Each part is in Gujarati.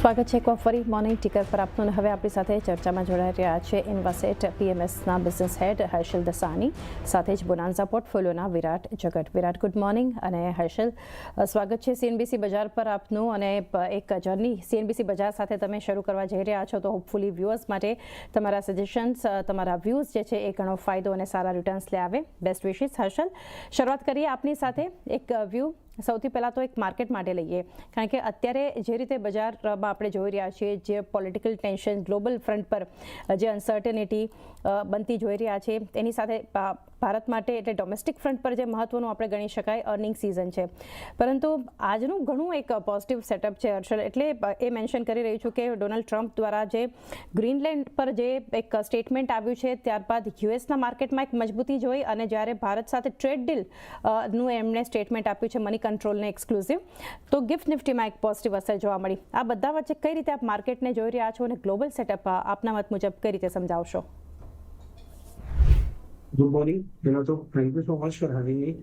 સ્વાગત છે એકવાર ફરી મોર્નિંગ ટિકર પર આપનું. હવે આપણી સાથે ચર્ચામાં જોડાઈ રહ્યા છે ઇન્વાસેટ પીએમએસના બિઝનેસ હેડ હર્ષલ દસાની, સાથે જ બોનાન્ઝા પોર્ટફોલિયોના વિરાટ જગત. વિરાટ, ગુડ મોર્નિંગ. અને હર્ષલ, સ્વાગત છે સીએનબીસી બજાર પર આપનું. અને એક જર્ની સીએનબીસી બજાર સાથે તમે શરૂ કરવા જઈ રહ્યા છો, તો હોપફુલી વ્યુઅર્સ માટે તમારા સજેશન્સ, તમારા વ્યૂઝ જે છે એ ઘણો ફાયદો અને સારા રિટર્ન્સ લે આવે. Best wishes. હર્ષલ, શરૂઆત કરીએ આપની સાથે. એક વ્યૂ સૌથી પહેલાં તો એક માર્કેટ માટે લઈએ, કારણ કે અત્યારે જે રીતે બજારમાં આપણે જોઈ રહ્યા છીએ, જે પોલિટિકલ ટેન્શન ગ્લોબલ ફ્રન્ટ પર જે અનસર્ટનિટી બનતી જોઈ રહ્યા છે, એની સાથે ભારત માટે એટલે ડોમેસ્ટિક ફ્રન્ટ પર જે મહત્વનું આપણે ગણી શકાય અર્નિંગ સિઝન છે. પરંતુ આજનું ઘણું એક પોઝિટિવ સેટઅપ છે હર્ષલ. એટલે એ મેન્શન કરી રહી છું કે ડોનાલ્ડ ટ્રમ્પ દ્વારા જે ગ્રીનલેન્ડ પર જે એક સ્ટેટમેન્ટ આવ્યું છે, ત્યારબાદ યુએસના માર્કેટમાં એક મજબૂતી જોઈ, અને જ્યારે ભારત સાથે ટ્રેડ ડીલ નું એમણે સ્ટેટમેન્ટ આપ્યું છે મની કંટ્રોલને એક્સક્લુઝિવ, તો ગિફ્ટ નિફ્ટીમાં એક પોઝિટિવ અસર જોવા મળી. આ બધા વચ્ચે કઈ રીતે આપ માર્કેટને જોઈ રહ્યા છો, અને ગ્લોબલ સેટઅપ આપના મત મુજબ કઈ રીતે સમજાવશો? Good morning. પહેલા તો thank you so much for having મી.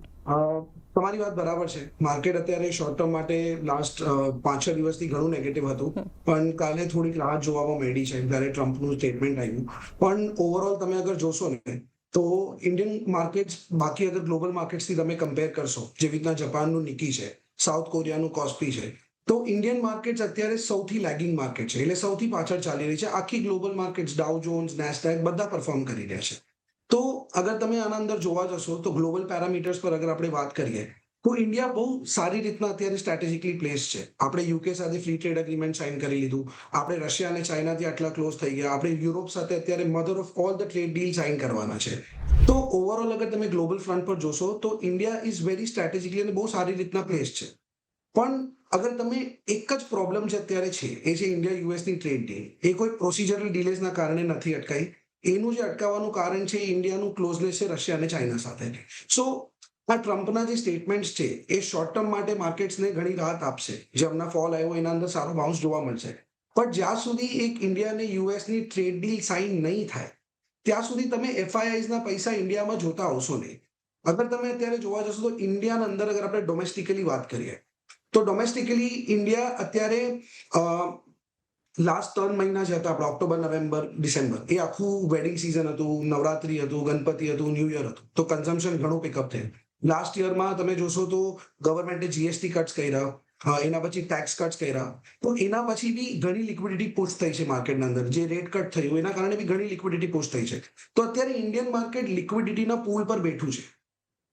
તમારી વાત બરાબર છે. માર્કેટ અત્યારે શોર્ટ ટર્મ માટે લાસ્ટ 5-6 દિવસથી ઘણું નેગેટિવ હતું, પણ કાલે થોડીક રાહત જોવામાં મળી છે જ્યારે ટ્રમ્પનું સ્ટેટમેન્ટ આવ્યું. પણ ઓવરઓલ તમે અગર જોશો ને, તો ઇન્ડિયન માર્કેટ્સ બાકી અગર ગ્લોબલ માર્કેટ્સથી તમે કમ્પેર કરશો, જેવી રીતના જાપાનનું નિકી છે, સાઉથ કોરિયાનું કોસ્પી છે, તો ઇન્ડિયન માર્કેટ્સ અત્યારે સૌથી લેગિંગ માર્કેટ છે, એટલે સૌથી પાછળ ચાલી રહી છે. આખી ગ્લોબલ માર્કેટ્સ ડાઉ જોન્સ, નેસ્ડેક બધા પરફોર્મ કરી રહ્યા છે. તો અગર તમે આના અંદર જોવા જશો, તો ગ્લોબલ પેરામીટર્સ પર અગર આપણે વાત કરીએ, તો ઇન્ડિયા બહુ સારી રીતના અત્યારે સ્ટ્રેટેજિકલી પ્લેસ છે. આપણે યુકે સાથે ફ્રી ટ્રેડ એગ્રીમેન્ટ સાઇન કરી લીધું, આપણે રશિયા અને ચાઇનાથી આટલા ક્લોઝ થઈ ગયા, આપણે યુરોપ સાથે અત્યારે mother of all the trade deal sign કરવાના છે. તો ઓવરઓલ અગર તમે ગ્લોબલ ફ્રન્ટ પર જોશો, તો ઇન્ડિયા ઇઝ વેરી સ્ટ્રેટેજિકલી અને બહુ સારી રીતના પ્લેસ છે. પણ અગર તમે એક જ પ્રોબ્લેમ જે અત્યારે છે, એ છે ઇન્ડિયા યુએસની ટ્રેડ ડીલ. એ કોઈ પ્રોસિજરલ ડિલેઝના કારણે નથી અટકાઈ. એનું જે અટકાવવાનું કારણ છે ઇન્ડિયાનું ક્લોઝનેસ છે રશિયા અને ચાઇના સાથે. સો આ ટ્રમ્પના જે સ્ટેટમેન્ટ્સ છે, એ શોર્ટ ટર્મ માટે માર્કેટ્સને ઘણી રાહત આપશે. જે હમણાં ફોલ આવ્યો એના અંદર સારો બાઉન્સ જોવા મળશે. પણ જ્યાં સુધી એક ઇન્ડિયા અને યુએસની ટ્રેડ ડીલ સાઇન નહીં થાય, ત્યાં સુધી તમે એફઆઈઆઈઝના પૈસા ઇન્ડિયામાં જોતા આવશો નહીં. અગર તમે અત્યારે જોવા જશો, તો ઇન્ડિયાના અંદર અગર આપણે ડોમેસ્ટિકલી વાત કરીએ, તો ડોમેસ્ટિકલી ઇન્ડિયા અત્યારે લાસ્ટ 3 મહિના જે હતા આપણા ઓક્ટોબર, નવેમ્બર, ડિસેમ્બર, એ આખું વેડિંગ સિઝન હતું, નવરાત્રી હતું, ગણપતિ હતું, ન્યૂ યર હતું, તો કન્ઝમ્પશન ઘણું પિકઅપ થયું. લાસ્ટ યરમાં તમે જોશો તો ગવર્મેન્ટે જીએસટી કટ્સ કર્યા, એના પછી ટેક્સ કટ્સ કર્યા, તો એના પછી બી ઘણી લિક્વિડિટી પુશ થઈ છે માર્કેટના અંદર. જે રેટ કટ થયું એના કારણે બી ઘણી લિક્વિડિટી પુશ થઈ છે. તો અત્યારે ઇન્ડિયન માર્કેટ લિક્વિડિટીના પૂલ પર બેઠું છે.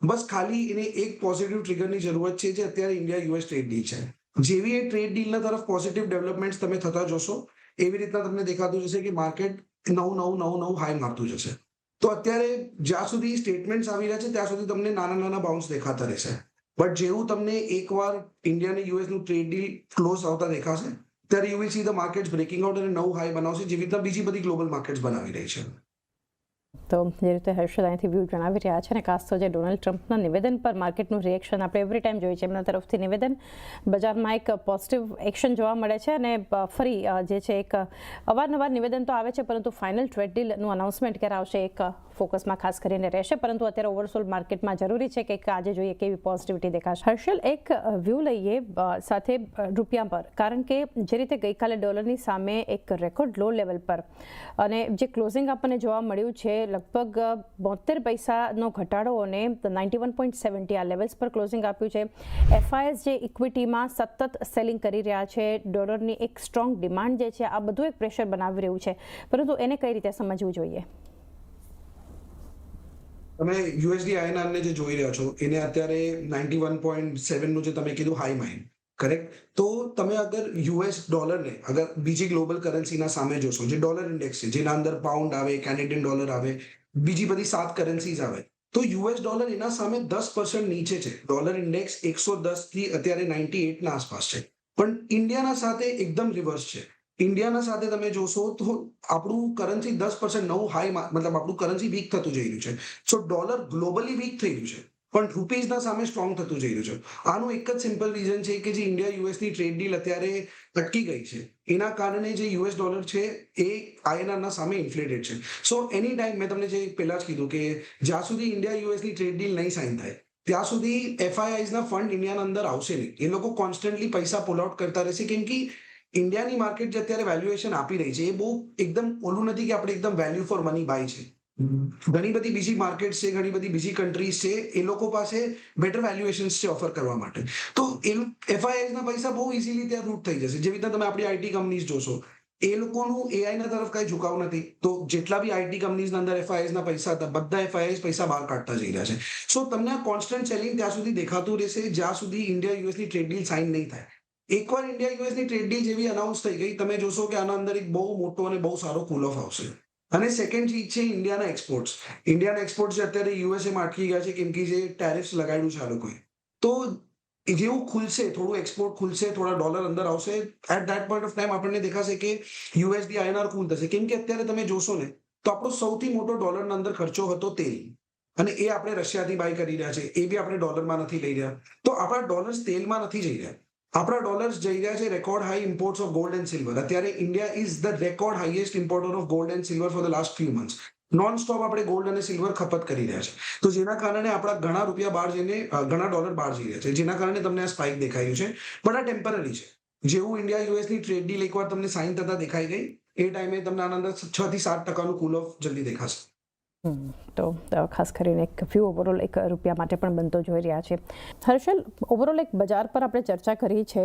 બસ ખાલી એને એક પોઝિટિવ ટ્રિગરની જરૂરત છે, જે અત્યારે ઇન્ડિયા યુએસ ટ્રેડ ડીલ છે. જેવી એ ટ્રેડ ડીલના તરફ પોઝિટિવ ડેવલપમેન્ટ્સ તમે થતા જોશો, એવી રીતના તમને દેખાતું જશે કે માર્કેટ નવું હાઈ મારતું જશે. તો અત્યારે જ્યાં સુધી સ્ટેટમેન્ટ્સ આવી રહ્યા છે, ત્યાં સુધી તમને નાના બાઉન્સ દેખાતા રહેશે. બટ જેવું તમને એકવાર ઇન્ડિયા અને યુએસનું ટ્રેડ ડીલ ક્લોઝ આવતા દેખાશે, ત્યારે you will see the markets breaking out અને નવું હાઈ બનાવશે, જેવી રીતના બીજી બધી ગ્લોબલ માર્કેટ્સ બનાવી રહી છે. તો જે રીતે હર્ષદ અહીંથી વ્યૂ જણાવી રહ્યા છે, અને ખાસ તો જે ડોનાલ્ડ ટ્રમ્પના નિવેદન પર માર્કેટનું રિએક્શન આપણે એવરી ટાઈમ જોઈએ છે. એમના તરફથી નિવેદન, બજારમાં એક પોઝિટિવ એક્શન જોવા મળે છે. અને ફરી જે છે એક અવારનવાર નિવેદન તો આવે છે, પરંતુ ફાઇનલ ટ્રેડ ડીલનું અનાઉન્સમેન્ટ ક્યારે આવશે એક ફોકસમાં ખાસ કરીને રહેશે. પરંતુ અત્યારે ઓવરઓલ માર્કેટમાં જરૂરી છે કે આજે જોઈએ કેવી પોઝિટિવિટી દેખાશે. હર્ષલ, એક વ્યૂ લઈએ સાથે રૂપિયા પર, કારણ કે જે રીતે ગઈકાલે ડોલરની સામે એક રેકોર્ડ લો લેવલ પર અને જે ક્લોઝિંગ આપણને જોવા મળ્યું છે, લગભગ 72 પૈસાનો ઘટાડો, અને 91.70 આ લેવલ્સ પર ક્લોઝિંગ આપ્યું છે. એફઆઈએસ જે ઇક્વિટીમાં સતત સેલિંગ કરી રહ્યા છે, ડોલરની એક સ્ટ્રોંગ ડિમાન્ડ જે છે, આ બધું એક પ્રેશર બનાવી રહ્યું છે. પરંતુ એને કઈ રીતે સમજવું જોઈએ? તમે યુએસડી આઈએનઆરને જે જોઈ રહ્યા છો, એને અત્યારે 91.7 નું જે તમે કીધું હાઈ માઇન, કરેક્ટ? તો તમે અગર યુએસ ડોલરને અગર બીજી ગ્લોબલ કરન્સીના સામે જોશો, જે ડોલર ઇન્ડેક્સ છે, જેના અંદર પાઉન્ડ આવે, કેનેડિયન ડોલર આવે, બીજી બધી 7 કરન્સીઝ આવે, તો યુએસ ડોલર એના સામે 10% નીચે છે. ડોલર ઇન્ડેક્સ 110 થી અત્યારે 98 ના આસપાસ છે. પણ ઇન્ડિયાના સાથે એકદમ રિવર્સ છે. ઇન્ડિયાના સાથે તમે જોશો તો આપણું કરન્સી 10% નવું હાઈ, મતલબ આપણું કરન્સી વીક થતું જઈ રહ્યું છે. સો ડોલર ગ્લોબલી વીક થઈ રહ્યું છે, પણ રૂપીઝના સામે સ્ટ્રોંગ થતું જઈ રહ્યું છે. આનું એક જ સિમ્પલ રીઝન છે કે જે ઇન્ડિયા યુએસની ટ્રેડ ડીલ અત્યારે અટકી ગઈ છે, એના કારણે જે યુએસ ડોલર છે એ આઈએનઆરના સામે ઇન્ફ્લેટેડ છે. સો એની ટાઈમ મેં તમને જે પહેલા જ કીધું કે જ્યાં સુધી ઇન્ડિયા યુએસની ટ્રેડ ડીલ નહીં સાઇન થાય, ત્યાં સુધી એફઆઈઆઈઝના ફંડ ઇન્ડિયાના અંદર આવશે નહીં. એ લોકો કોન્સ્ટન્ટલી પૈસા પુલ આઉટ કરતા રહેશે, કેમ કે ઇન્ડિયાની માર્કેટ જે અત્યારે વેલ્યુએશન આપી રહી છે એ બહુ એકદમ ઓલું નથી કે આપણે એકદમ વેલ્યુ ફોર મની બાય છે. ઘણી બધી બીજી માર્કેટ છે, ઘણી બધી બીજી કન્ટ્રીઝ છે, એ લોકો પાસે બેટર વેલ્યુએશન્સ છે ઓફર કરવા માટે. તો એફઆઈઆઈ ના પૈસા બહુ ઇઝીલી ત્યાં રૂટ થઈ જશે. જેવી રીતે તમે આપણી આઈટી કંપનીઝ જોશો, એ લોકોનું એઆઈ ના તરફ કઈ ઝુકાવ નથી. તો જેટલા બી આઈટી કંપનીઝના અંદર એફઆઈઆઈ ના પૈસા હતા, બધા એફઆઈઆઈ પૈસા બહાર કાઢતા જઈ રહ્યા છે. સો તમને આ કોન્સ્ટન્ટ સેલિંગ ત્યાં સુધી દેખાતું રહેશે જ્યાં સુધી ઇન્ડિયા યુએસની ટ્રેડ ડીલ સાઇન નહીં થાય. એકવાર ઇન્ડિયા યુએસની ટ્રેડ ડીલ જેવી અનાઉન્સ થઈ ગઈ, તમે જોશો કે આના અંદર એક બહુ મોટો અને બહુ સારો કુલ ઓફ આવશે. અને સેકન્ડ ચીજ છે ઇન્ડિયાના એક્સપોર્ટ્સ. ઇન્ડિયાના એક્સપોર્ટ્સ અત્યારે યુએસએમાં અટકી ગયા છે કેમ કે જે ટેરિફ્સ લગાડ્યું છે આ લોકોએ. તો જેવું ખુલશે, થોડું એક્સપોર્ટ ખુલશે, થોડા ડોલર અંદર આવશે, at that point of time આપણને દેખાશે કે યુએસડી આઈએનઆર કુલ થશે. કેમ કે અત્યારે તમે જોશો ને તો આપણો સૌથી મોટો ડોલરના અંદર ખર્ચો હતો તેલ, અને એ આપણે રશિયાથી બાય કરી રહ્યા છે. એ બી આપણે ડોલરમાં નથી લઈ રહ્યા. તો આપણા ડોલર્સ તેલમાં નથી જઈ રહ્યા. આપણા ડોલર્સ જઈ રહ્યા છે record high imports of gold and silver. અત્યારે India is the record highest importer of gold and silver for the last few months. Non stop આપણે ગોલ્ડ અને સિલ્વર ખપત કરી રહ્યા છે. તો જેના કારણે આપણા ઘણા રૂપિયા બહાર જઈને ઘણા ડોલર બહાર જઈ રહ્યા છે, જેના કારણે તમને આ સ્પાઇક દેખાયું છે. પણ આ ટેમ્પરરી છે. જેવું ઇન્ડિયા યુએસની ટ્રેડ ડીલ એકવાર તમને સાઇન થતા દેખાઈ ગઈ, એ ટાઈમે તમને આના અંદર 6 થી 7% કુલ ઓફ જલ્દી દેખાશે. તો ખાસ કરીને એક વ્યૂ ઓવરઓલ એક રૂપિયા માટે પણ બનતો જોઈ રહ્યા છે. હર્ષલ, ઓવરઓલ એક બજાર પર આપણે ચર્ચા કરી છે,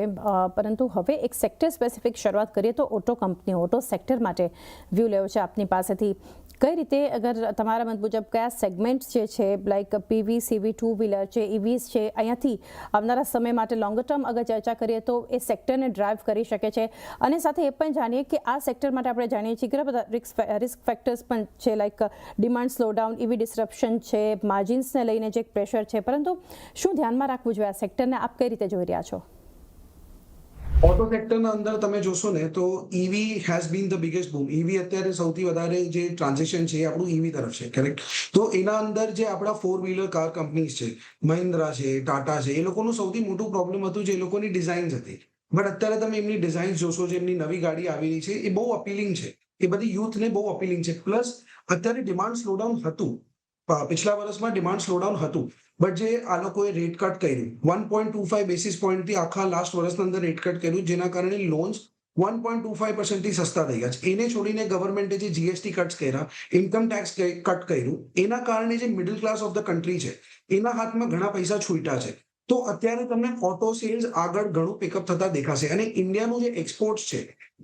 પરંતુ હવે એક સેક્ટર સ્પેસિફિક શરૂઆત કરીએ તો ઓટો કંપની, ઓટો સેક્ટર માટે વ્યૂ લેવો છે આપની પાસેથી. કઈ રીતે, અગર તમારા મત મુજબ કયા સેગમેન્ટ જે છે, લાઈક પીવી, સીવી, ટુ વ્હીલર છે, ઇવીઝ છે, અહીંયાથી આવનારા સમય માટે લોંગર ટર્મ અગર ચર્ચા કરીએ તો એ સેક્ટરને ડ્રાઈવ કરી શકે છે? અને સાથે એ પણ જાણીએ કે આ સેક્ટર માટે આપણે જાણીએ છીએ કે બધા રિસ્ક ફેક્ટર્સ પણ છે, like demand slowdown, EV disruption છે, માર્જિન્સને લઈને જે પ્રેશર છે, પરંતુ શું ધ્યાનમાં રાખવું જોઈએ આ સેક્ટરને? આપ કઈ રીતે જોઈ રહ્યા છો? ઓટો સેક્ટરના અંદર તમે જોશો ને તો EV has been the biggest બૂમ. ઈવી અત્યારે સૌથી વધારે જે ટ્રાન્ઝેક્શન છે આપણું ઈવી તરફ છે, કરેક્ટ? તો એના અંદર જે આપણા 4 વ્હીલર કાર કંપનીઝ છે, મહિન્દ્રા છે, ટાટા છે, એ લોકોનું સૌથી મોટું પ્રોબ્લેમ હતું જે એ લોકોની ડિઝાઇન્સ હતી. બટ અત્યારે તમે એમની ડિઝાઇન્સ જોશો, જે એમની નવી ગાડી આવી રહી છે એ બહુ અપીલિંગ છે. એ બધી યુથને બહુ અપીલિંગ છે. પ્લસ અત્યારે ડિમાન્ડ સ્લોડાઉન હતું, પિછલા વર્ષમાં ડિમાન્ડ સ્લોડાઉન હતું, બટ જે આ લોકોએ રેટ કટ કર્યું 1.25 બેસિસ પોઈન્ટથી આખા લાસ્ટ વર્ષના અંદર રેટ કટ કર્યું, જેના કારણે લોન્સ 1.25% થી સસ્તા થઈ ગયા છે. એને છોડીને ગવર્મેન્ટે જે જીએસટી કટ્સ કર્યા, ઇન્કમ ટેક્સ કટ કર્યું, એના કારણે જે middle class of the country છે એના હાથમાં ઘણા પૈસા છૂટ્યા છે. તો અત્યારે તમને ઓટો સેલ્સ આગળ ઘણું પિકઅપ થતા દેખાશે. અને ઇન્ડિયાનું જે એક્સપોર્ટ છે,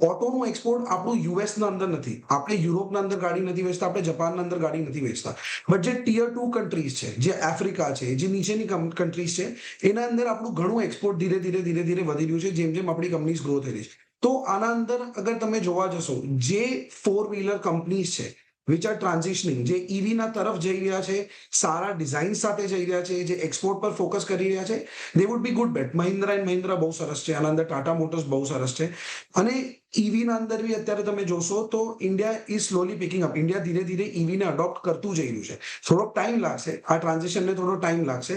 ઓટોનું એક્સપોર્ટ આપણું યુએસના અંદર નથી, આપણે યુરોપના અંદર ગાડી નથી વેચતા, આપણે જાપાનના અંદર ગાડી નથી વેચતા. બટ જે ટીયર 2 કન્ટ્રીઝ છે, જે આફ્રિકા છે, જે નીચેની કન્ટ્રીઝ છે, એના અંદર આપણું ઘણું એક્સપોર્ટ ધીરે ધીરે વધી રહ્યું છે, જેમ જેમ આપણી કંપનીઝ ગ્રો થઈ રહી છે. તો આના અંદર અગર તમે જોવા જશો, જે 4 વ્હીલર કંપનીઝ છે વિચ આર ટ્રાન્ઝિશનિંગ, જે ઈવીના તરફ જઈ રહ્યા છે, સારા ડિઝાઇન સાથે જઈ રહ્યા છે, જે એક્સપોર્ટ પર ફોકસ કરી રહ્યા છે, they would be good bet. Mahindra and Mahindra બહુ સરસ છે, આના અંદર ટાટા મોટર્સ બહુ સરસ છે. અને ઈવીના અંદર બી અત્યારે તમે જોશો તો India is slowly picking up. India ધીરે ધીરે ઈવીને અડોપ્ટ કરતું જઈ રહ્યું છે. થોડોક ટાઈમ લાગશે, આ ટ્રાન્ઝિશનને થોડો ટાઈમ લાગશે.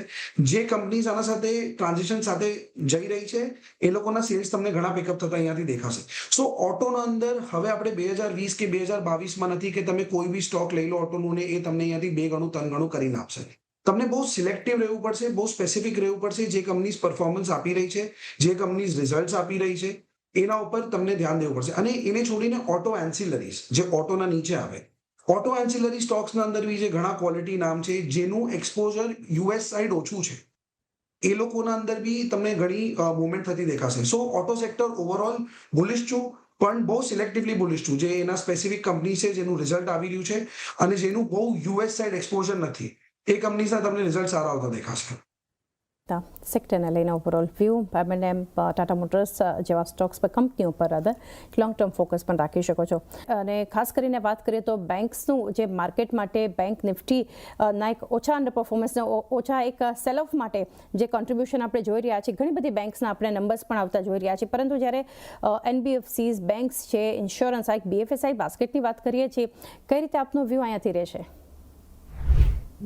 જે કંપનીઝ આના સાથે ટ્રાન્ઝિશન સાથે જઈ રહી છે એ લોકોના સેલ્સ તમને ઘણા પિકઅપ થતા અહીંયાથી દેખાશે. સો ઓટોના અંદર હવે આપણે 2020 કે 2022માં નથી કે તમે કોઈ બી સ્ટોક લઈ લો ઓટોનું ને એ તમને અહીંયાથી 2 ગણું 3 ગણું કરીને આપશે. તમને બહુ સિલેક્ટિવ રહેવું પડશે, બહુ સ્પેસિફિક રહેવું પડશે. જે કંપનીઝ પરફોર્મન્સ આપી રહી છે, જે કંપનીઝ રિઝલ્ટ આપી રહી છે, એના ઉપર તમને ધ્યાન દેવું પડશે. અને એને છોડીને ઓટો એન્સિલરીઝ જે ઓટોના નીચે આવે, ઓટો એન્સિલરી સ્ટોક્સના અંદર બી જે ઘણા ક્વોલિટી નામ છે જેનું એક્સપોઝર યુએસ સાઇડ ઓછું છે, એ લોકોના અંદર બી તમને ઘણી મુવમેન્ટ થતી દેખાશે. સો ઓટો સેક્ટર ઓવરઓલ બુલિશ છું, પણ બહુ સિલેક્ટિવલી બુલિશ છું. જે એના સ્પેસિફિક કંપની છે જેનું રિઝલ્ટ આવી રહ્યું છે અને જેનું બહુ યુએસ સાઇડ એક્સપોઝર નથી, એ કંપનીઝના તમને રિઝલ્ટ સારા આવતા દેખાશે. સેક્ટરને લઈને overall view, M&M, Tata motors જેવા સ્ટોક્સ પર, કંપનીઓ પર લોંગ ટર્મ ફોકસ પણ રાખી શકો છો. અને ખાસ કરીને વાત કરીએ તો બેન્ક્સનું જે માર્કેટ માટે બેંક નિફ્ટી ના એક ઓછા અંડર પરફોર્મન્સને ઓછા એક સેલ ઓફ માટે જે કોન્ટ્રીબ્યુશન આપણે જોઈ રહ્યા છીએ, ઘણી બધી બેંક્સના આપણે નંબર્સ પણ આવતા જોઈ રહ્યા છીએ, પરંતુ જ્યારે NBFCs, બેંક્સ છે, ઇન્સ્યોરન્સ, આ એક BFSI બાસ્કેટની વાત કરીએ છીએ, કઈ રીતે આપનો વ્યૂ અહીંયાથી રહેશે?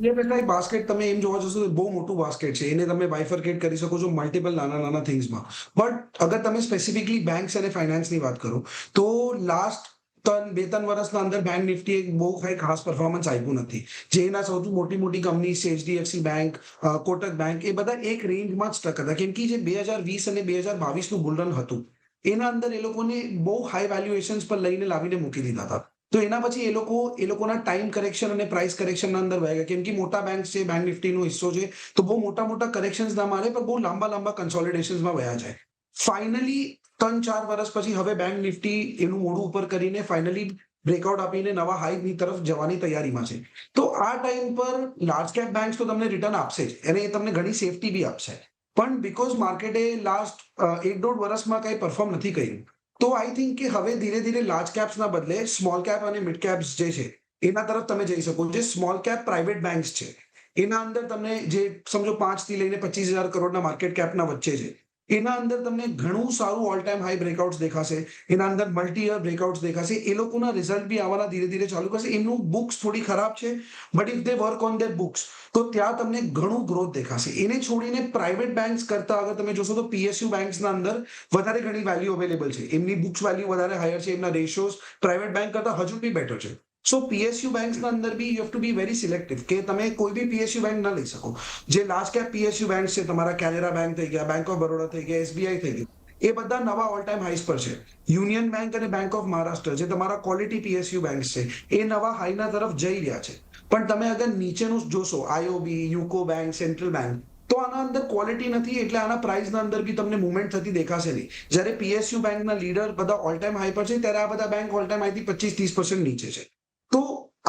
BFSI બાસ્કેટ તમે એમ જોવા જશો તો બહુ મોટું બાસ્કેટ છે. એને તમે બાયફર્કેટ કરી શકો છો મલ્ટિપલ નાના થિંગ્સમાં. બટ અગર તમે સ્પેસિફિકલી બેંક્સ અને ફાઇનાન્સની વાત કરો તો લાસ્ટ 2-3 વર્ષના અંદર બેંક નિફ્ટી એક બહુ કઈ ખાસ પરફોર્મન્સ આપ્યું નથી. જે એના સૌથી મોટી કંપની છે, HDFC બેંક, કોટક બેંક, એ બધા એક રેન્જમાં જ સ્ટક હતા. કેમ કે જે 2020 અને 2022નું બુલરન હતું એના અંદર એ લોકોને બહુ હાઈ વેલ્યુએશન્સ પર લઈને લાવીને મૂકી દીધા હતા. તો એના પછી એ લોકોના ટાઈમ કરેક્શન અને પ્રાઇસ કરેક્શનના અંદર વહી ગયા, કેમ કે મોટા બેંક છે, બેંક નિફ્ટીનો હિસ્સો છે, તો બહુ મોટા મોટા કરેક્શન્સ ના મારે પણ બહુ લાંબા કન્સોલિડેશન્સમાં વયા જાય. ફાઇનલી 3-4 વર્ષ પછી હવે બેંક નિફ્ટી એનું મોઢું ઉપર કરીને ફાઇનલી બ્રેકઆઉટ આપીને નવા હાઈની તરફ જવાની તૈયારીમાં છે. તો આ ટાઈમ પર લાર્જ કેપ બેંક્સ તો તમને રિટર્ન આપશે જ, અને એ તમને ઘણી સેફટી બી આપશે. પણ બીકોઝ માર્કેટે લાસ્ટ 1-1.5 વર્ષમાં કંઈ પરફોર્મ નથી કર્યું, તો આઈ થિંક કે હવે ધીરે ધીરે લાર્જ કેપ્સના બદલે સ્મોલ કેપ અને મિડ કેપ્સ જે છે એના તરફ તમે જઈ શકો. જે સ્મોલ કેપ પ્રાઇવેટ બેંક્સ છે એના અંદર તમને જે સમજો 5 થી લઈને 25,000 કરોડના માર્કેટ કેપના વચ્ચે છે, એના અંદર તમને ઘણું સારું ઓલ ટાઈમ હાઈ બ્રેકઆઉટ્સ દેખાશે. એના અંદર મલ્ટી યર બ્રેકઆઉટ્સ દેખાશે. એ લોકોના રિઝલ્ટ બી આવવાના ધીરે ધીરે ચાલુ કરશે. એમનું બુક્સ થોડી ખરાબ છે, but if they work on there books તો ત્યાં તમને ઘણું ગ્રોથ દેખાશે. એને છોડીને પ્રાઇવેટ બેંક્સ કરતા અગર તમે જોશો તો પીએસયુ બેંક્સના અંદર વધારે ઘણી વેલ્યુ અવેલેબલ છે. એમની બુક્સ વેલ્યુ વધારે હાયર છે, એમના રેશિયોઝ પ્રાઇવેટ બેંક કરતા હજુ બી બેટર છે. સો પીએસયુ બેંક્સના અંદર બી you have to be very selective, કે તમે કોઈ બી પીએસયુ બેંક ના લઈ શકો. જે લાર્જ કેપ પીએસયુ બેંક છે, તમારા કેનેરા બેંક થઈ ગયા, બેંક ઓફ બરોડા થઈ ગયા, એસબીઆઈ થઈ ગયું, એ બધા નવા ઓલ ટાઈમ હાઈસ પર છે. યુનિયન બેંક અને બેંક ઓફ મહારાષ્ટ્ર જે તમારા ક્વોલિટી પીએસયુ બેંક છે, એ નવા હાઈના તરફ જઈ રહ્યા છે. પણ તમે અગર નીચેનું જોશો, આઈઓબી, યુકો બેંક, સેન્ટ્રલ બેંક, તો આના અંદર ક્વોલિટી નથી, એટલે આના પ્રાઇસના અંદર બી તમને મુવમેન્ટ થતી દેખાશે નહીં. જ્યારે પીએસયુ બેંકના લીડર બધા ઓલ ટાઈમ હાઈ પર છે, ત્યારે આ બધા બેંક ઓલ ટાઈમ હાઈથી 25-30% નીચે છે. તો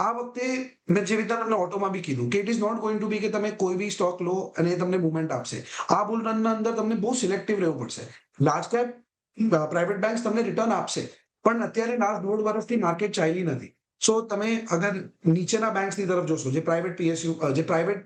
આ વખતે મેં જે રીતે તમને ઓટોમાં બી કીધું કે it is not going to be કે તમે કોઈ બી સ્ટોક લો અને એ તમને મુવમેન્ટ આપશે. આ બુલ રનના અંદર તમને બહુ સિલેક્ટિવ રહેવું પડશે. લાર્જ કેપ પ્રાઇવેટ બેંક્સ તમને રિટર્ન આપશે, પણ અત્યારે લાસ્ટ 1.5 વર્ષથી માર્કેટ ચાલી નથી. સો તમે અગર નીચેના બેંક્સની તરફ જોશો, જે પ્રાઇવેટ પીએસયુ જે પ્રાઇવેટ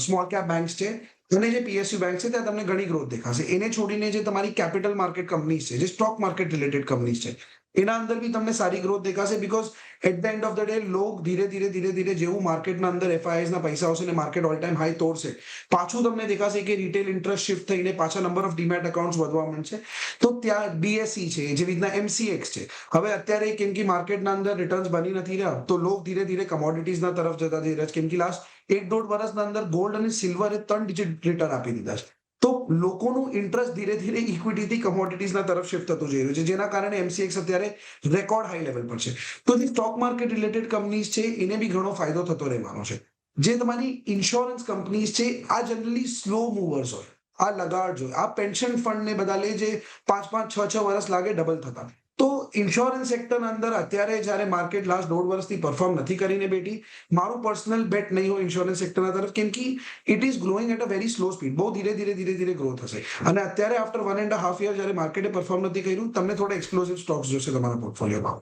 સ્મોલ કેપ બેંક્સ છે અને જે પીએસયુ બેંક છે, ત્યાં તમને ઘણી ગ્રોથ દેખાશે. એને છોડીને જે તમારી કેપિટલ માર્કેટ કંપનીઝ છે, જે સ્ટોક માર્કેટ રિલેટેડ કંપનીઝ છે, એના અંદર બી તમને સારી ગ્રોથ દેખાશે. Because at the end of the day લોક ધીરે ધીરે જેવું માર્કેટના અંદર એફઆઈઆઈસ ના પૈસા આવશે ને માર્કેટ ઓલ ટાઈમ હાઈ તોડશે, પાછું તમને દેખાશે કે રિટેલ ઇન્ટરેસ્ટ શિફ્ટ થઈને પાછા નંબર ઓફ ડીમેટ એકાઉન્ટ્સ વધવા માંડશે. તો ત્યાં બીએસઈ છે, જેવી રીતના એમસીએક્સ છે, હવે અત્યારે કેમ કે માર્કેટના અંદર રિટર્ન્સ બની નથી રહ્યા, તો લોક ધીરે ધીરે કમોડિટીઝના તરફ જતા જઈ રહ્યા છે. કેમ કે લાસ્ટ 1-1.5 વર્ષના અંદર ગોલ્ડ અને સિલ્વરે 3 ડિજિટ રિટર્ન આપી દીધા છે. તો લોકોનું ઇન્ટરેસ્ટ ધીરે ધીરે ઇક્વિટીથી કમોડિટીઝના તરફ શિફ્ટ થતું જઈ રહ્યું છે, જેના કારણે એમસીએક્સ અત્યારે રેકોર્ડ હાઈ લેવલ પર છે. તો જે સ્ટોક માર્કેટ રિલેટેડ કંપનીઝ છે, એને બી ઘણો ફાયદો થતો રહેવાનો છે. જે તમારી ઇન્સ્યોરન્સ કંપનીઝ છે, આ જનરલી સ્લો મૂવર્સ હોય, આ લગાડ હોય, આ પેન્શન ફંડ ને બધા લે, જે 5-5, 6-6 વર્ષ લાગે ડબલ થતા. તો ઇન્સ્યોરન્સ સેક્ટરના અંદર અત્યારે જ્યારે માર્કેટ લાસ્ટ 1.5 વર્ષથી પરફોર્મ નથી કરીને બેઠી, મારું પર્સનલ બેટ નહીં હોય ઇન્સ્યોરન્સ સેક્ટરના તરફ, કેમ કે it is growing at a very slow speed. બહુ ધીરે ગ્રોથ હશે. અને અત્યારે આફ્ટર 1.5 યર જ્યારે માર્કેટે પરફોર્મ નથી કર્યું, તમને થોડા એક્સપ્લોઝિવ સ્ટોક્સ જોશે તમારા પોર્ટફોલિયોમાં.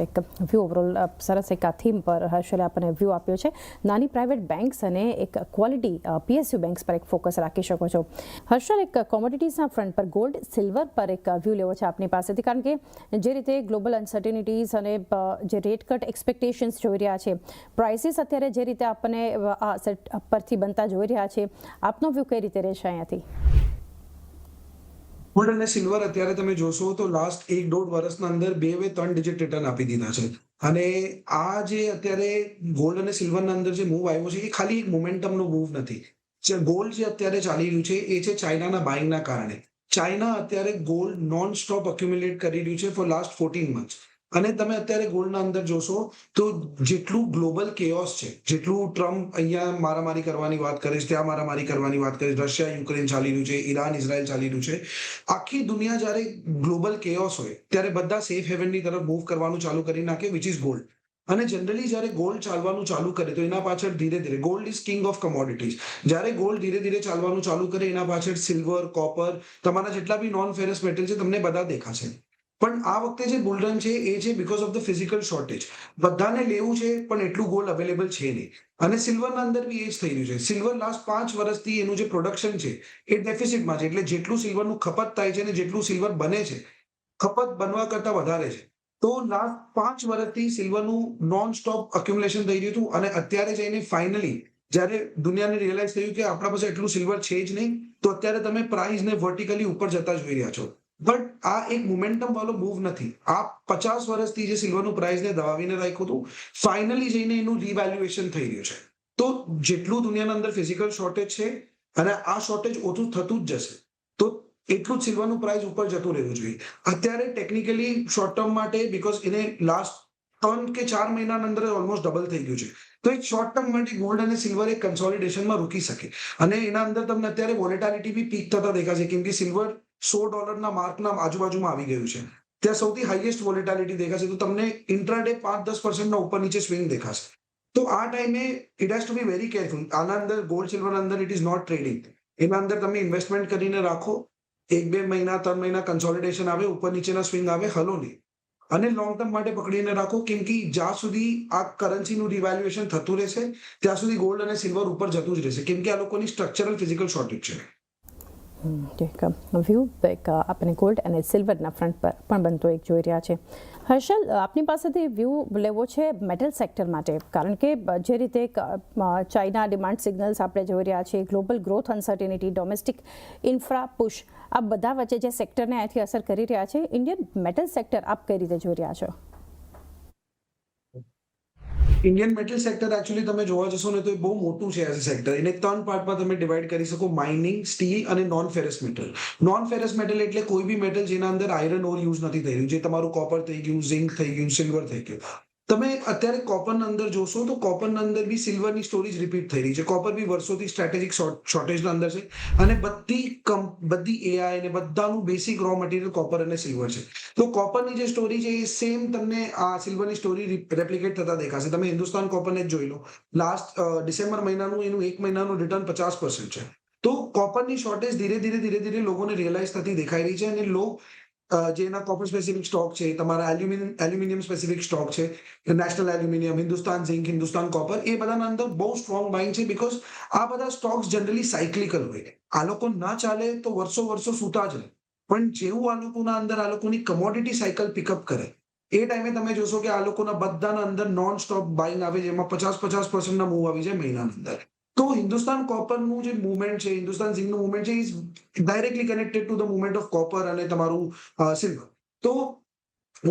એક વ્યૂ ઓવરઓલ સરસ એક આ થીમ પર હર્ષલે આપણને વ્યૂ આપ્યો છે. નાની પ્રાઇવેટ બેંક્સ અને એક ક્વોલિટી પીએસયુ બેંક્સ પર એક ફોકસ રાખી શકો છો. હર્ષલ, એક કોમોડિટીઝના ફ્રન્ટ પર ગોલ્ડ સિલ્વર પર એક વ્યૂ લેવો છે આપની પાસેથી, કારણ કે જે રીતે ગ્લોબલ અનસર્ટિનિટીઝ અને જે રેટ કટ એક્સપેક્ટેશન્સ જોઈ રહ્યા છે, પ્રાઇસીસ અત્યારે જે રીતે આપણને આ સેટ પરથી બનતા જોઈ રહ્યા છે, આપનો વ્યૂ કઈ રીતે રહેશે અહીંયાથી? ગોલ્ડ અને સિલ્વર અત્યારે તમે જોશો તો લાસ્ટ 1-1.5 વર્ષના અંદર 2-3 ડિજિટ રિટર્ન આપી દીધા છે. અને આ જે અત્યારે ગોલ્ડ અને સિલ્વરના અંદર જે મૂવ આવ્યો છે, એ ખાલી એક મોમેન્ટમનો મૂવ નથી. જે ગોલ્ડ જે અત્યારે ચાલી રહ્યું છે, એ છે ચાઇનાના બાઇંગના કારણે. ચાઇના અત્યારે ગોલ્ડ નોન સ્ટોપ અક્યુમ્યુલેટ કરી રહ્યું છે ફોર લાસ્ટ 14 મંથ્સ. અને તમે અત્યારે ગોલ્ડના અંદર જોશો તો જેટલું ગ્લોબલ કેઓસ છે, જેટલું ટ્રમ્પ અહીંયા મારામારી કરવાની વાત કરે છે, ત્યાં મારામારી કરવાની વાત કરે છે, રશિયા યુક્રેન ચાલી રહ્યું છે, ઈરાન ઇઝરાયલ ચાલી રહ્યું છે, આખી દુનિયા જ્યારે ગ્લોબલ કેઓસ હોય ત્યારે બધા સેફ હેવનની તરફ મૂવ કરવાનું ચાલુ કરી નાખે, વિચ ઇઝ ગોલ્ડ. અને જનરલી જ્યારે ગોલ્ડ ચાલવાનું ચાલુ કરે તો એના પાછળ ધીરે ધીરે, ગોલ્ડ ઇઝ કિંગ ઓફ કમોડિટીઝ, જ્યારે ગોલ્ડ ધીરે ધીરે ચાલવાનું ચાલુ કરે એના પાછળ સિલ્વર, કોપર, તમારા જેટલા બી નોન ફેરસ મેટલ છે, તમને બધા દેખાશે. પણ આ વખતે જે બુલરન છે એ છે because of the physical shortage. બધાને લેવું છે પણ એટલું ગોલ્ડ અવેલેબલ છે નહીં. અને સિલ્વરના અંદર બી એ જ થઈ રહ્યું છે. સિલ્વર લાસ્ટ 5 વર્ષથી એનું જે પ્રોડક્શન છે એ ડેફિસિટમાં છે. એટલે જેટલું સિલ્વરનું ખપત થાય છે ને જેટલું સિલ્વર બને છે, ખપત બનવા કરતા વધારે છે. તો લાસ્ટ 5 વર્ષથી સિલ્વરનું નોન સ્ટોપ અક્યુમ્યુલેશન થઈ રહ્યું હતું, અને અત્યારે જઈને ફાઇનલી જ્યારે દુનિયાને રિયલાઇઝ થયું કે આપણા પાસે એટલું સિલ્વર છે જ નહીં, તો અત્યારે તમે પ્રાઇસને વર્ટિકલી ઉપર જતા જોઈ રહ્યા છો. બટ આ એક મોમેન્ટમ વાળો મૂવ નથી. આ 50 વર્ષથી જે સિલ્વરનું પ્રાઇસને દબાવીને રાખ્યું હતું, ફાઇનલી જઈને એનું રિવેલ્યુએશન થઈ રહ્યું છે. તો જેટલું દુનિયાના અંદર ફિઝિકલ શોર્ટેજ છે અને આ શોર્ટેજ ઓછું થતું જ જશે, તો એટલું જ સિલ્વરનું પ્રાઇસ ઉપર જતું રહેવું જોઈએ. અત્યારે ટેકનિકલી શોર્ટ ટર્મ માટે બીકોઝ એને લાસ્ટ 3 કે 4 મહિનાના અંદર ઓલમોસ્ટ ડબલ થઈ ગયું છે. તો એક શોર્ટ ટર્મ માટે ગોલ્ડ અને સિલ્વર એક કન્સોલિડેશનમાં રૂકી શકે અને એના અંદર તમને અત્યારે વોલેટિલિટી બી પીક થતા દેખાશે કેમ કે સિલ્વર $100 માર્કના આજુબાજુમાં આવી ગયું છે. ત્યાં સૌથી હાઈએસ્ટ વોલેટિલિટી દેખાશે તો તમને ઇન્ટ્રાડે 5-10% ઉપર નીચે સ્વિંગ દેખાશે. તો આ ટાઈમે it has to be very careful. આના અંદર ગોલ્ડ સિલ્વર અંદર ઇટ ઇઝ નોટ ટ્રેડિંગ. એના અંદર તમે ઇન્વેસ્ટમેન્ટ કરીને રાખો. 1-2 મહિના 3 મહિના કન્સોલિડેશન આવે, ઉપર નીચેના સ્વિંગ આવે, હલો નહીં. અને લોંગ ટર્મ માટે પકડીને રાખો કેમ કે જ્યાં સુધી આ કરન્સીનું રિવેલ્યુએશન થતું રહેશે ત્યાં સુધી ગોલ્ડ અને સિલ્વર ઉપર જતું જ રહેશે કેમ કે આ લોકોની સ્ટ્રક્ચરલ ફિઝિકલ શોર્ટેજ છે. વ્યૂ એક આપણે ગોલ્ડ અને સિલ્વરના ફ્રન્ટ પર પણ બનતો એક જોઈ રહ્યા છે. હર્ષલ, આપની પાસેથી વ્યૂ લેવો છે મેટલ સેક્ટર માટે, કારણ કે જે રીતે ચાઇના ડિમાન્ડ સિગ્નલ્સ આપણે જોઈ રહ્યા છીએ, global growth uncertainty, domestic infra push, આ બધા વચ્ચે જે સેક્ટરને અહીંથી અસર કરી રહ્યા છે, ઇન્ડિયન મેટલ સેક્ટર આપ કઈ રીતે જોઈ રહ્યા છો? ઇન્ડિયન મેટલ સેક્ટર એકચ્યુઅલી તમે જોવા જશો ને તો એ બહુ મોટું છે એઝ અ સેક્ટર. એને 3 પાર્ટમાં તમે ડિવાઈડ કરી શકો: માઇનિંગ, સ્ટીલ અને non ferrous metal. Non ferrous metal એટલે કોઈ બી મેટલ જેના અંદર આયરન ઓર યુઝ નથી થઈ રહ્યું, જે તમારું કોપર થઈ ગયું, ઝિંક થઈ ગયું, સિલ્વર થઈ ગયું. તમે અત્યારે કોપરના અંદર જોશો તો કોપરના અંદર બી સિલ્વરની સ્ટોરી રિપીટ થઈ રહી છે. કોપર બી વર્ષોથી સ્ટ્રેટેજિક શોર્ટેજના અંદર છે અને બધી એઆઈ અને બધાનું બેસિક રો મટીરિયલ કોપર અને સિલ્વર છે. તો કોપરની જે સ્ટોરી છે એ સેમ તમને આ સિલ્વરની સ્ટોરી રેપ્લિકેટ થતા દેખાશે. તમે હિન્દુસ્તાન કોપરને જ જોઈ લો. લાસ્ટ ડિસેમ્બર મહિનાનું એનું 1 મહિનાનું રિટર્ન 50% છે. તો કોપરની શોર્ટેજ ધીરે ધીરે લોકોને રિયલાઇઝ થતી દેખાઈ રહી છે અને જે એના કોપર સ્પેસિફિક સ્ટોક છે, તમારા એલ્યુમિનિયમ સ્પેસિફિક સ્ટોક છે, national aluminium, Hindustan zinc, Hindustan copper, એ બધાના અંદર બહુ સ્ટ્રોંગ બાઇંગ છે બીકોઝ આ બધા સ્ટોક્સ જનરલી સાયક્લિકલ હોય. આ લોકો ના ચાલે તો વર્ષો સૂતા જ રહે, પણ જેવું આ લોકોના અંદર આ લોકોની કમોડિટી સાયકલ પિકઅપ કરે એ ટાઈમે તમે જોશો કે આ લોકોના બધાના અંદર નોન સ્ટોપ બાઇંગ આવે, જેમાં 50% ના મૂવ આવી જાય મહિનાની અંદર. તો હિન્દુસ્તાન કોપરનું જે મુવમેન્ટ છે, હિન્દુસ્તાન ઝિંકનું મુવમેન્ટ છે, is directly connected to the movement of copper અને તમારું સિલ્વર. તો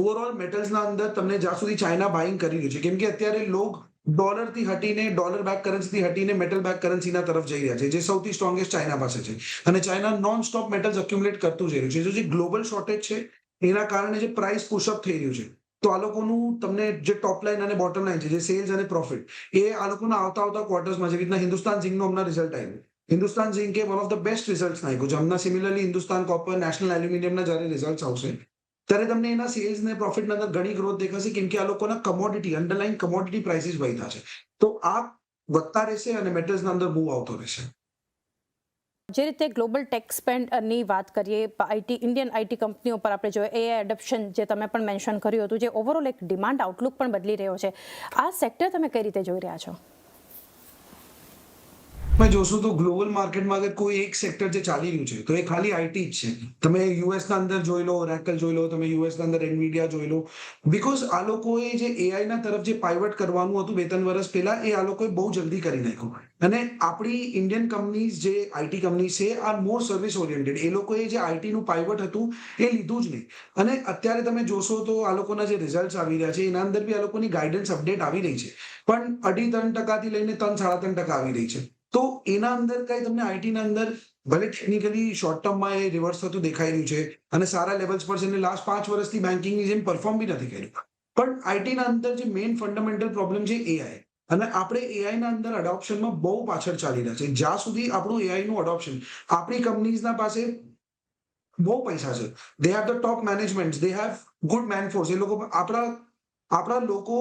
ઓવરઓલ મેટલ્સના અંદર તમને જ્યાં સુધી ચાઇના બાઇંગ કરી રહ્યું છે કેમ કે અત્યારે ડોલરથી હટીને, ડોલર બેક કરન્સીથી હટીને મેટલ બેક કરન્સીના તરફ જઈ રહ્યા છે, જે સૌથી સ્ટ્રોંગેસ્ટ ચાઇના પાસે છે અને China non stop metals accumulate કરતું જઈ રહ્યું છે. જે ગ્લોબલ શોર્ટેજ છે એના કારણે જે પ્રાઇસ પુશઅપ થઈ રહ્યું છે, તો આ લોકોનું તમને જે ટોપ લાઇન અને બોટમ લાઇન છે, જે સેલ્સ અને પ્રોફિટ, એ આ લોકોના આવતા ક્વાર્ટર્સમાં, જેવી રીતના હિન્દુસ્તાન ઝિંકનું હમણાં રિઝલ્ટ આવ્યું, હિન્દુસ્તાન ઝિંકે one of the best result નાખ્યું છે હમણાં. સિમિલરલી હિન્દુસ્તાન કોપર, નેશનલ એલ્યુમિનિયમના જ્યારે રિઝલ્ટ આવશે ત્યારે તમને એના સેલ્સ ને પ્રોફિટના અંદર ઘણી ગ્રોથ દેખાશે કેમ કે આ લોકોના કમોડિટી, અંડરલાઇન કમોડિટી પ્રાઇસીસ વધ્યા છે. તો આ વધતા રહેશે અને મેટલ્સના અંદર મૂવ આવતો રહેશે. જે રીતે ગ્લોબલ ટેક સ્પેન્ડની વાત કરીએ, ઇન્ડિયન આઈટી કંપનીઓ પર આપણે જોઈએ, એઆઈ એડોપ્શન જે તમે પણ મેન્શન કર્યું હતું, જે ઓવરઓલ એક ડિમાન્ડ આઉટલુક પણ બદલી રહ્યો છે, આ સેક્ટર તમે કઈ રીતે જોઈ રહ્યા છો? તમે જોશો તો ગ્લોબલ માર્કેટમાં અગર કોઈ એક સેક્ટર જે ચાલી રહ્યું છે તો એ ખાલી આઈટી જ છે. તમે યુએસના અંદર જોઈ લો, ઓરેકલ જોઈ લો, તમે યુએસના અંદર એનવીડિયા જોઈ લો, બીકોઝ આ લોકોએ જે એઆઈના તરફ જે પાઇવટ કરવાનું હતું 2-3 વર્ષ પહેલા, એ આ લોકોએ બહુ જલ્દી કરી નાખ્યું. અને આપણી ઇન્ડિયન કંપનીઝ, જે આઈટી કંપની છે, આર મોર સર્વિસ ઓરિએન્ટેડ. એ લોકોએ જે આઈટીનું પાઇવટ હતું એ લીધું જ નહીં. અને અત્યારે તમે જોશો તો આ લોકોના જે રિઝલ્ટ આવી રહ્યા છે એના અંદર બી આ લોકોની ગાઈડન્સ અપડેટ આવી રહી છે, પણ 2.5-3% લઈને 3-3.5% આવી રહી છે. તો એના અંદર કઈ તમને આઈટીના અંદર ભલે ટેકનિકલી શોર્ટ ટર્મમાં એ રિવર્સ થતું દેખાઈ રહ્યું છે અને સારા લેવલ્સ પર છે અને લાસ્ટ 5 વર્ષથી બેન્કિંગની જેમ પરફોર્મ બી નથી કર્યું, પણ આઈટીના અંદર જે મેઇન ફંડામેન્ટલ પ્રોબ્લેમ છે એઆઈ, અને આપણે એઆઈના અંદર અડોપ્શનમાં બહુ પાછળ ચાલી રહ્યા છે. જ્યાં સુધી આપણું એઆઈનું અડોપ્શન, આપણી કંપનીઝના પાસે બહુ પૈસા છે, they have the top management, they have good manforce, એ લોકો આપણા લોકો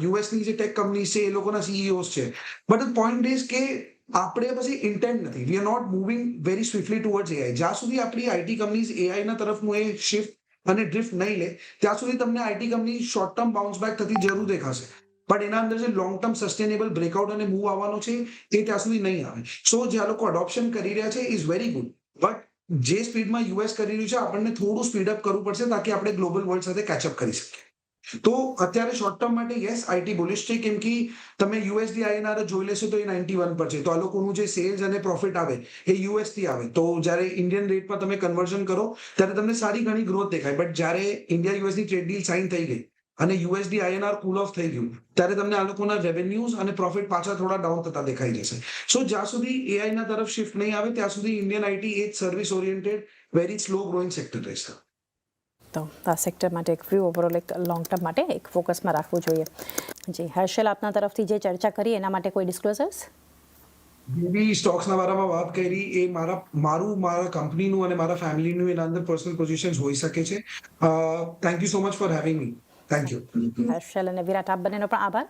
યુએસની જે ટેક કંપની છે એ લોકોના સીઈઓસ છે, બટ ધ પોઈન્ટ ઇઝ કે આપણે પછી ઇન્ટેન્ટ નથી, we are not moving very swiftly towards AI. જ્યાં સુધી આપણી આઈટી કંપનીઝ એઆઈના તરફનું એ શિફ્ટ અને ડ્રિફ્ટ નહીં લે ત્યાં સુધી તમને IT company short term bounce back થતી જરૂર દેખાશે, પણ એના અંદર જે લોંગ ટર્મ સસ્ટેનેબલ બ્રેકઆઉટ અને મૂવ આવવાનો છે એ ત્યાં સુધી નહીં આવે. સો જે આ લોકો અડોપ્શન કરી રહ્યા છે ઇઝ વેરી ગુડ, બટ જે સ્પીડમાં યુએસ કરી રહ્યું છે આપણને થોડું સ્પીડઅપ કરવું પડશે તાકી આપણે ગ્લોબલ વર્લ્ડ સાથે કેચઅપ કરી શકીએ. તો અત્યારે શોર્ટ ટર્મ માટે યસ, આઈટી બુલિશ છે કેમ કે તમે યુએસડી આઈએનઆર જોઈ લેશો તો એ 91 પર છે. તો આ લોકોનું જે સેલ્સ અને પ્રોફિટ આવે એ યુએસ થી આવે, તો જ્યારે ઇન્ડિયન રેટમાં તમે કન્વર્ઝન કરો ત્યારે તમને સારી ઘણી ગ્રોથ દેખાય. બટ જ્યારે ઇન્ડિયા યુએસની ટ્રેડ ડીલ સાઇન થઈ ગઈ અને યુએસડી આઈએનઆર કુલ ઓફ થઈ ગયું ત્યારે તમને આ લોકોના રેવન્યુઝ અને પ્રોફિટ પાછા થોડા ડાઉન થતા દેખાઈ જશે. સો જ્યાં સુધી એઆઈ ના તરફ શિફ્ટ નહીં આવે ત્યાં સુધી Indian IT A service oriented very slow growing sector રહેશે. તો આ સેક્ટર માટે એક વ્યૂ ઓવરઓલ એક લોંગ ટર્મ માટે એક ફોકસમાં રાખવું જોઈએ. જી હર્ષલ, આપના તરફથી જે ચર્ચા કરી એના માટે કોઈ ડિસ્ક્લોઝર્સ? બી સ્ટોક્સના બારામાં વાત કરી એ મારા કંપનીનું અને મારા ફેમિલીનું એના અંદર પર્સનલ પોઝિશન્સ હોઈ શકે છે. Thank you so much for having me. Thank you. Harshal અને વિરાટ, આપ બંનેનો પણ આભાર.